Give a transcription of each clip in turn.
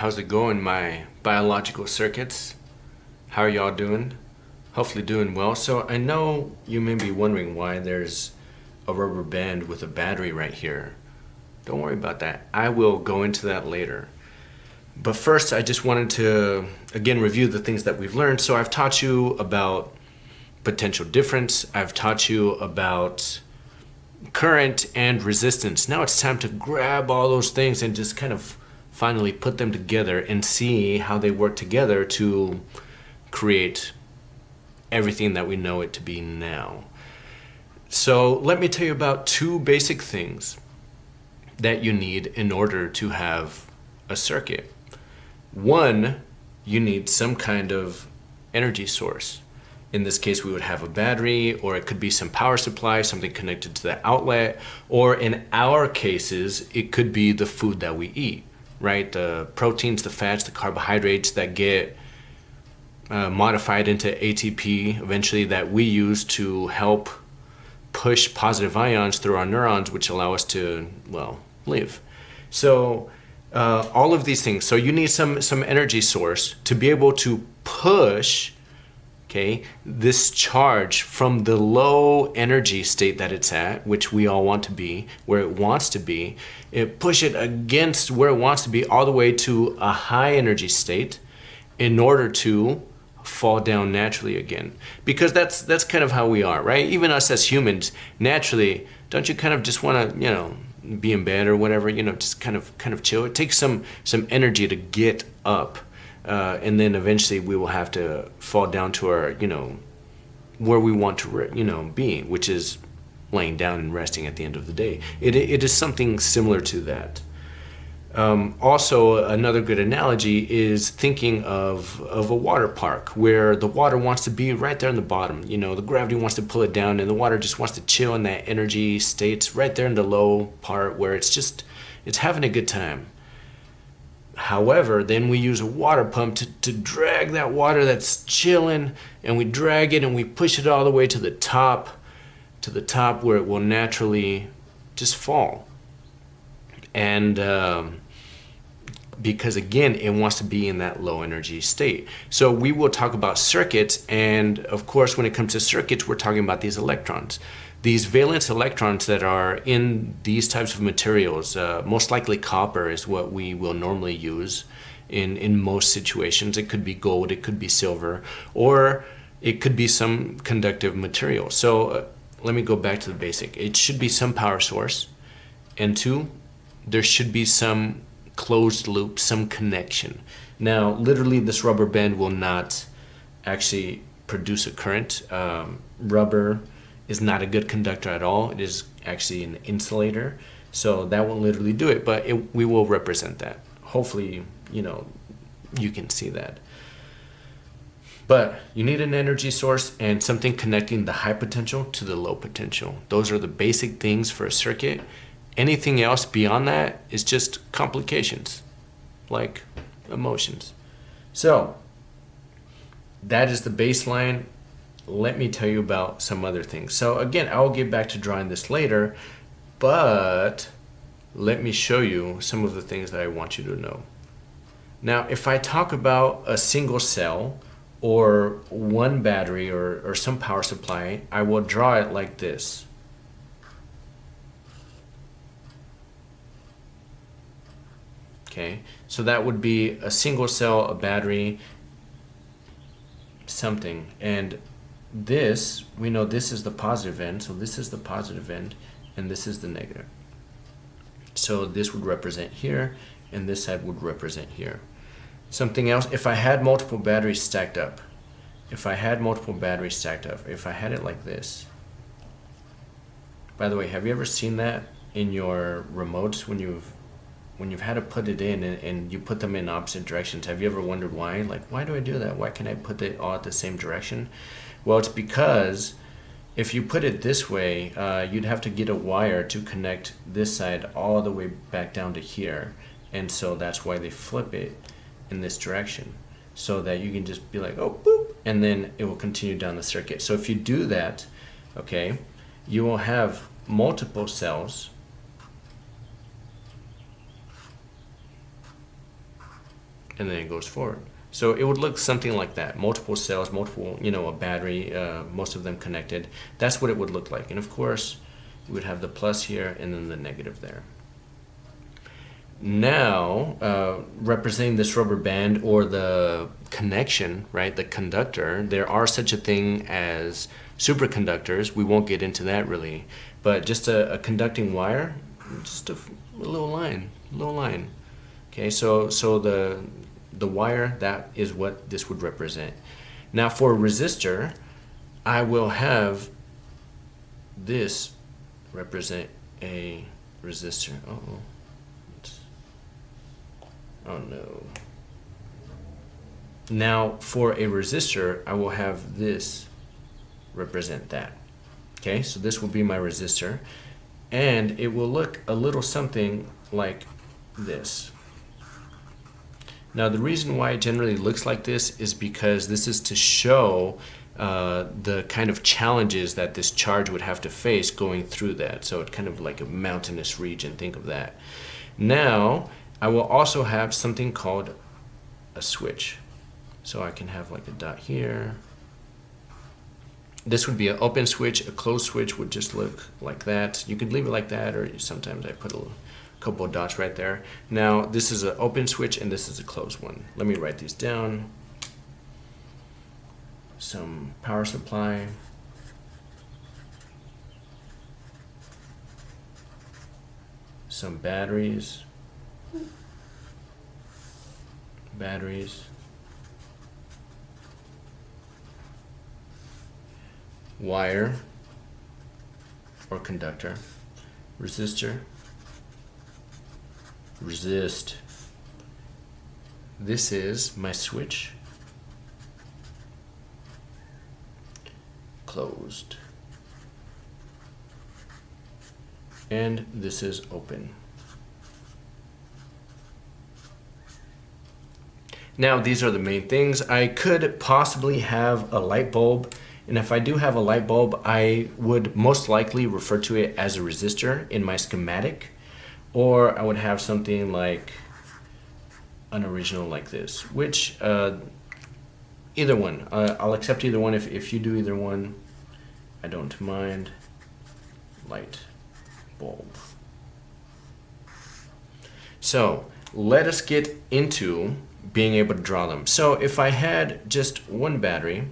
How's it going, my biological circuits? How are y'all doing? Hopefully doing well. So I know you may be wondering why there's a rubber band with a battery right here. Don't worry about that. I will go into that later. But first, I just wanted to, again, review the things that we've learned. So I've taught you about potential difference. I've taught you about current and resistance. Now it's time to grab all those things and just kind of finally put them together and see how they work together to create everything that we know it to be now. So let me tell you about two basic things that you need in order to have a circuit. One, you need some kind of energy source. In this case, we would have a battery, or it could be some power supply, something connected to the outlet, or in our cases, it could be the food that we eat, right? The proteins, the fats, the carbohydrates that get modified into ATP eventually, that we use to help push positive ions through our neurons, which allow us to, well, live. So all of these things. So you need some energy source to be able to push, okay, this charge from the low energy state that it's at, which we all want to be, where it wants to be, push it against where it wants to be all the way to a high energy state in order to fall down naturally again. Because that's kind of how we are, right? Even us as humans, naturally, don't you kind of just want to, be in bed or whatever, just kind of chill. It takes some energy to get up. And then eventually we will have to fall down to our, where we want to, be, which is laying down and resting at the end of the day. It is something similar to that. Also, another good analogy is thinking of a water park where the water wants to be right there in the bottom. The gravity wants to pull it down and the water just wants to chill in that energy states right there in the low part where it's having a good time. However, then we use a water pump to drag that water that's chilling, and we drag it and we push it all the way to the top where it will naturally just fall. And because again, it wants to be in that low energy state. So we will talk about circuits, and of course, when it comes to circuits, we're talking about these electrons. These valence electrons that are in these types of materials, most likely copper is what we will normally use in most situations. It could be gold, it could be silver, or it could be some conductive material. So let me go back to the basic. It should be some power source, and two, there should be some closed loop, some connection. Now, literally, this rubber band will not actually produce a current. Rubber is not a good conductor at all. It is actually an insulator, so that won't literally do it, but we will represent that. Hopefully, you can see that. But you need an energy source and something connecting the high potential to the low potential. Those are the basic things for a circuit. Anything else beyond that is just complications, like emotions. So that is the baseline. Let me tell you about some other things. So again, I'll get back to drawing this later, but let me show you some of the things that I want you to know. Now, if I talk about a single cell or one battery or some power supply, I will draw it like this. Okay, so that would be a single cell, a battery, something. And this, we know this is the positive end, so this is the positive end, and this is the negative. So this would represent here, and this side would represent here. Something else, if I had multiple batteries stacked up, if I had it like this. By the way, have you ever seen that in your remotes when you've had to put it in and you put them in opposite directions? Have you ever wondered why? Like, why do I do that? Why can't I put it all at the same direction? Well, it's because if you put it this way, you'd have to get a wire to connect this side all the way back down to here. And so that's why they flip it in this direction, so that you can just be like, oh, boop, and then it will continue down the circuit. So if you do that, okay, you will have multiple cells and then it goes forward. So it would look something like that. Multiple cells, multiple, a battery, most of them connected. That's what it would look like. And of course, you would have the plus here and then the negative there. Now, representing this rubber band or the connection, right, the conductor, there are such a thing as superconductors. We won't get into that really, but just a conducting wire, just a little line. Okay, so the wire, that is what this would represent. Now for a resistor, I will have this represent a resistor. Oh no. Now for a resistor, I will have this represent that. Okay, so this will be my resistor, and it will look a little something like this. Now the reason why it generally looks like this is because this is to show the kind of challenges that this charge would have to face going through that. So it's kind of like a mountainous region, think of that. Now I will also have something called a switch. So I can have like a dot here. This would be an open switch. A closed switch would just look like that. You could leave it like that, or sometimes I put a couple of dots right there. Now this is an open switch and this is a closed one. Let me write these down. Some power supply. Some batteries. Wire or conductor. Resistor. Resist. This is my switch. Closed. And this is open. Now these are the main things. I could possibly have a light bulb, and if I do have a light bulb, I would most likely refer to it as a resistor in my schematic, or I would have something like an original like this, which either one. I'll accept either one. If you do either one, I don't mind. Light bulb. So let us get into being able to draw them. So if I had just one battery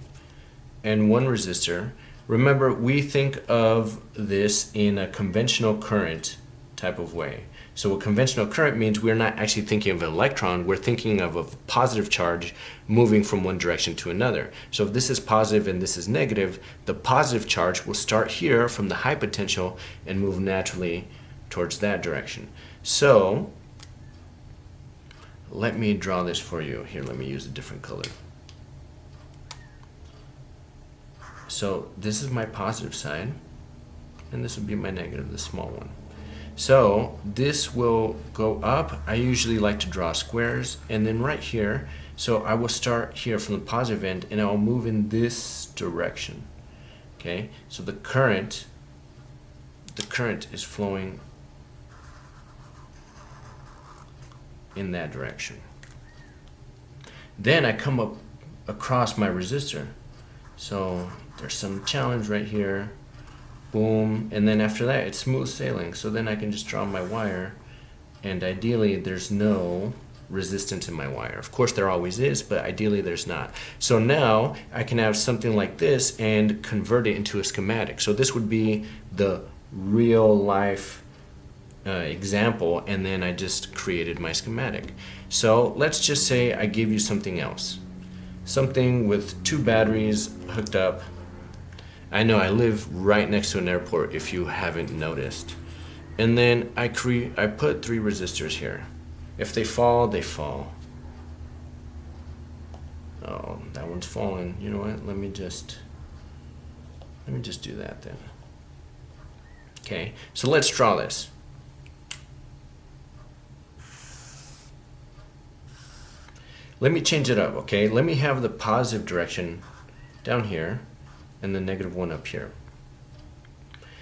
and one resistor, remember we think of this in a conventional current type of way. So a conventional current means we're not actually thinking of an electron, we're thinking of a positive charge moving from one direction to another. So if this is positive and this is negative, the positive charge will start here from the high potential and move naturally towards that direction. So let me draw this for you. Here, let me use a different color. So this is my positive side, and this would be my negative, the small one. So this will go up. I usually like to draw squares, and then right here, so I will start here from the positive end, and I'll move in this direction. Okay, so the current is flowing in that direction. Then I come up across my resistor. So there's some challenge right here. Boom. And then after that, it's smooth sailing. So then I can just draw my wire. And ideally, there's no resistance in my wire. Of course, there always is, but ideally there's not. So now I can have something like this and convert it into a schematic. So this would be the real life example, and then I just created my schematic. So let's just say I give you something else. Something with two batteries hooked up. I know I live right next to an airport if you haven't noticed. And then I put 3 resistors here. If they fall, they fall. Oh, that one's falling. You know what? Let me just do that then. Okay, so let's draw this. Let me change it up, okay? Let me have the positive direction down here and the negative one up here.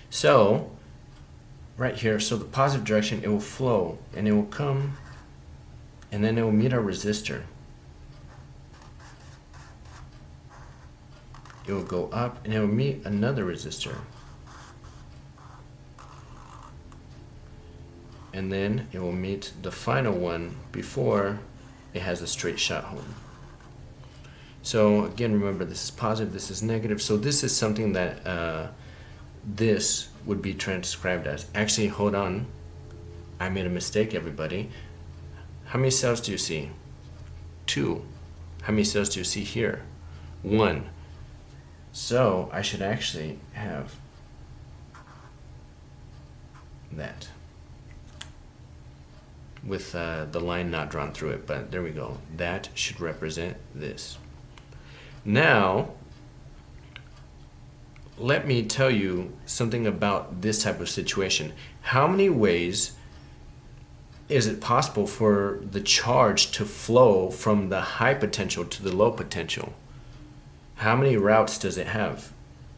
So, right here, so the positive direction, it will flow and it will come and then it will meet our resistor. It will go up and it will meet another resistor. And then it will meet the final one before it has a straight shot home. So again, remember, this is positive, this is negative. So this is something that this would be transcribed as. Actually, hold on. I made a mistake, everybody. How many cells do you see? 2. How many cells do you see here? 1. So I should actually have that with the line not drawn through it, but there we go. That should represent this. Now, let me tell you something about this type of situation. How many ways is it possible for the charge to flow from the high potential to the low potential? How many routes does it have?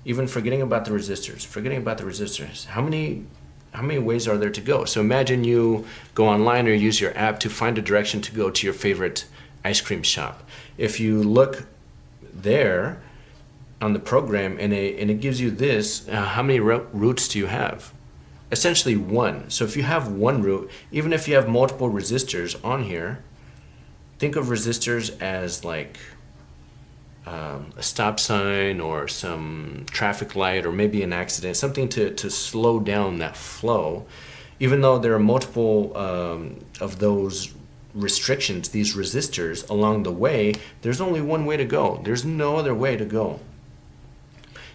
Even forgetting about the resistors, how many ways are there to go? So imagine you go online or use your app to find a direction to go to your favorite ice cream shop. If you look there on the program and it gives you this, how many routes do you have? Essentially 1. So if you have 1 route, even if you have multiple resistors on here, think of resistors as like a stop sign or some traffic light or maybe an accident, something to slow down that flow. Even though there are multiple of those restrictions, these resistors along the way, there's only one way to go. There's no other way to go.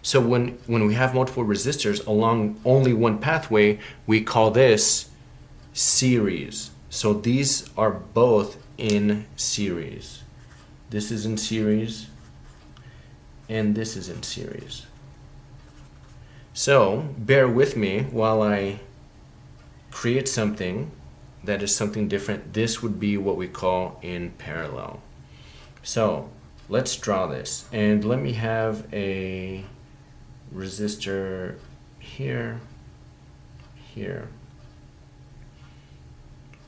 So when we have multiple resistors along only one pathway, we call this series. So these are both in series. This is in series, and this is in series. So bear with me while I create something that is something different. This would be what we call in parallel. So let's draw this, and let me have a resistor here, here,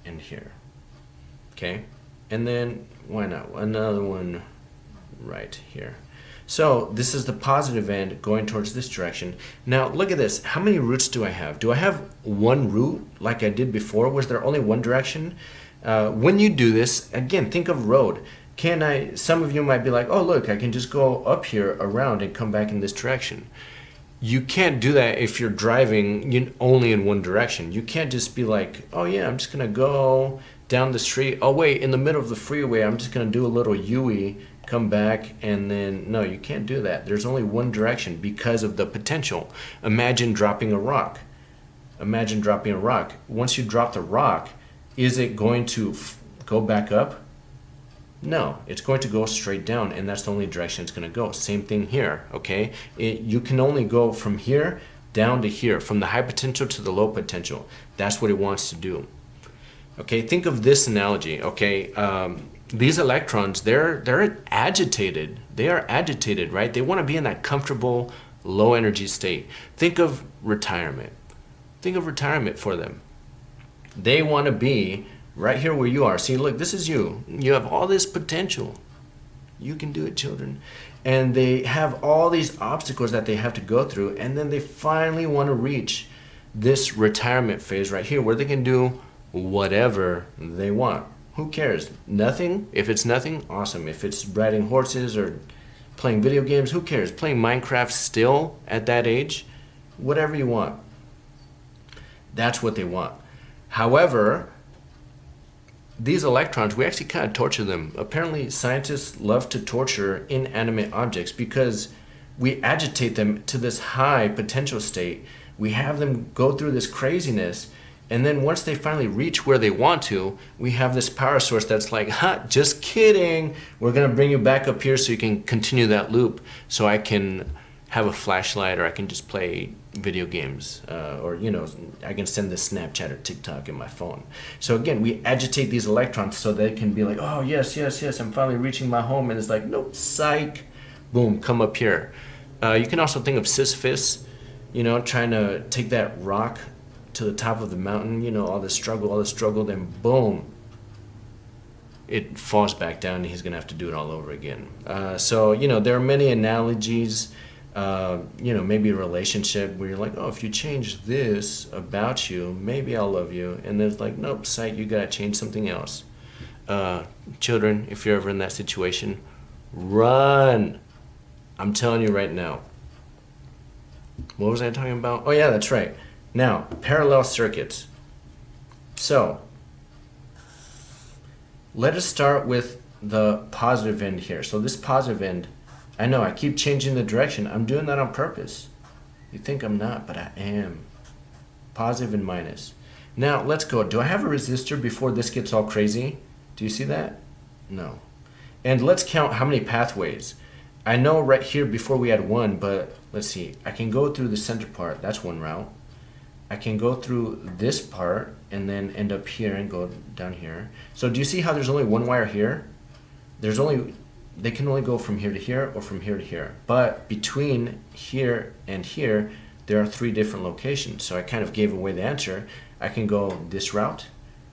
and here. Okay, and then why not another one right here. So this is the positive end going towards this direction. Now look at this. How many routes do I have? Do I have 1 route like I did before? Was there only one direction? When you do this, again, think of road. Some of you might be like, oh look, I can just go up here around and come back in this direction. You can't do that if you're driving only in one direction. You can't just be like, oh yeah, I'm just gonna go down the street. Oh wait, in the middle of the freeway, I'm just gonna do a little U-ey, come back, and then, no, you can't do that. There's only one direction because of the potential. Imagine dropping a rock. Imagine dropping a rock. Once you drop the rock, is it going to go back up? No, it's going to go straight down, and that's the only direction it's going to go. Same thing here, okay? You can only go from here down to here, from the high potential to the low potential. That's what it wants to do. Okay, think of this analogy, okay? These electrons, they're agitated. They are agitated, right? They want to be in that comfortable, low energy state. Think of retirement. Think of retirement for them. They want to be right here where you are. See, look, this is you. You have all this potential. You can do it, children. And they have all these obstacles that they have to go through, and then they finally want to reach this retirement phase right here where they can do whatever they want. Who cares? Nothing? If it's nothing, awesome. If it's riding horses or playing video games, who cares? Playing Minecraft still at that age? Whatever you want. That's what they want. However, these electrons, we actually kind of torture them. Apparently, scientists love to torture inanimate objects because we agitate them to this high potential state. We have them go through this craziness, and then once they finally reach where they want to, we have this power source that's like, ha, just kidding. We're going to bring you back up here so you can continue that loop, so I can have a flashlight, or I can just play video games, or I can send this Snapchat or TikTok in my phone. So again, we agitate these electrons so they can be like, oh yes, yes, yes, I'm finally reaching my home, and it's like, nope, psych, boom, come up here. You can also think of Sisyphus, trying to take that rock to the top of the mountain, all the struggle, then boom, it falls back down and he's going to have to do it all over again. So, you know, there are many analogies, you know, maybe a relationship where you're like, oh, if you change this about you, maybe I'll love you. And there's like, nope, psych, you got to change something else. Children, if you're ever in that situation, run. I'm telling you right now. What was I talking about? Oh yeah, that's right. Now, parallel circuits. So, let us start with the positive end here. So this positive end, I know I keep changing the direction. I'm doing that on purpose. You think I'm not, but I am. Positive and minus. Now, let's go. Do I have a resistor before this gets all crazy? Do you see that? No. And let's count how many pathways. I know right here before we had one, but let's see. I can go through the center part. That's one route. I can go through this part and then end up here and go down here. So do you see how there's only one wire here? They can only go from here to here or from here to here. But between here and here, there are 3 different locations. So I kind of gave away the answer. I can go this route,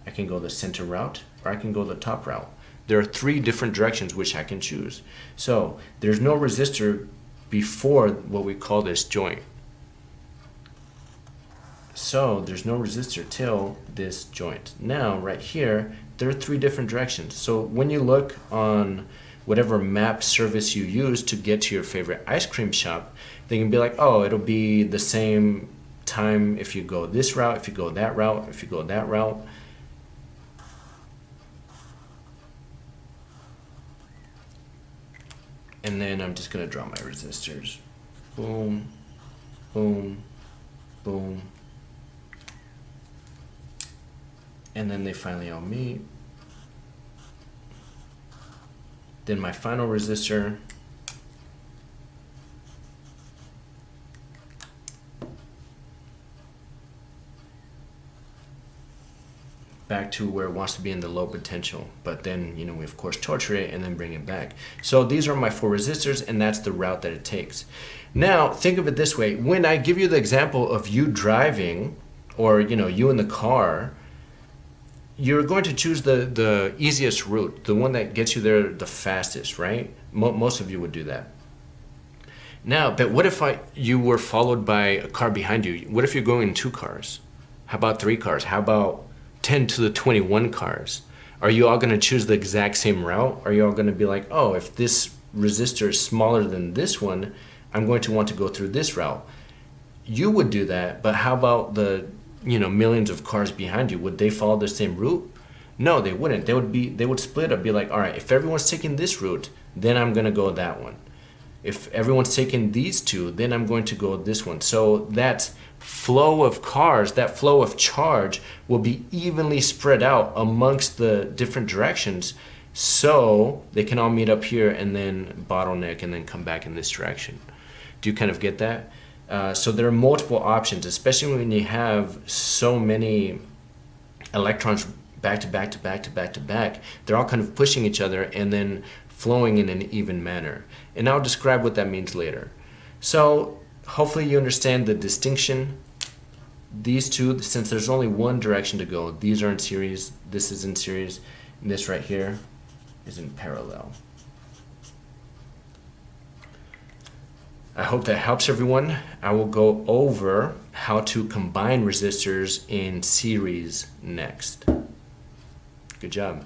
I can go the center route, or I can go the top route. There are 3 different directions which I can choose. So there's no resistor before what we call this joint. So there's no resistor till this joint. Now right here, there are 3 different directions. So when you look on whatever map service you use to get to your favorite ice cream shop, they can be like, oh, it'll be the same time if you go this route, if you go that route, if you go that route. And then I'm just gonna draw my resistors. Boom, boom, boom. And then they finally all meet. Then my final resistor. Back to where it wants to be in the low potential. But then, you know, we of course torture it and then bring it back. So these are my 4 resistors, and that's the route that it takes. Now, think of it this way. When I give you the example of you driving, or, you know, you in the car, you're going to choose the easiest route, the one that gets you there the fastest, right? Most of you would do that. Now, but what if you were followed by a car behind you? What if you're going in 2 cars? How about 3 cars? How about 10 to the 21 cars? Are you all going to choose the exact same route? Are you all going to be like, oh, if this resistor is smaller than this one, I'm going to want to go through this route? You would do that, but how about the, you know, millions of cars behind you? Would they follow the same route? No, they wouldn't. They would split up, be like, all right, if everyone's taking this route, then I'm going to go that one. If everyone's taking these 2, then I'm going to go this one. So that flow of cars, that flow of charge will be evenly spread out amongst the different directions, so they can all meet up here and then bottleneck and then come back in this direction. Do you kind of get that? So there are multiple options, especially when you have so many electrons back to back to back to back to back. They're all kind of pushing each other and then flowing in an even manner. And I'll describe what that means later. So hopefully you understand the distinction. These 2, since there's only one direction to go, these are in series, this is in series, and this right here is in parallel. I hope that helps everyone. I will go over how to combine resistors in series next. Good job.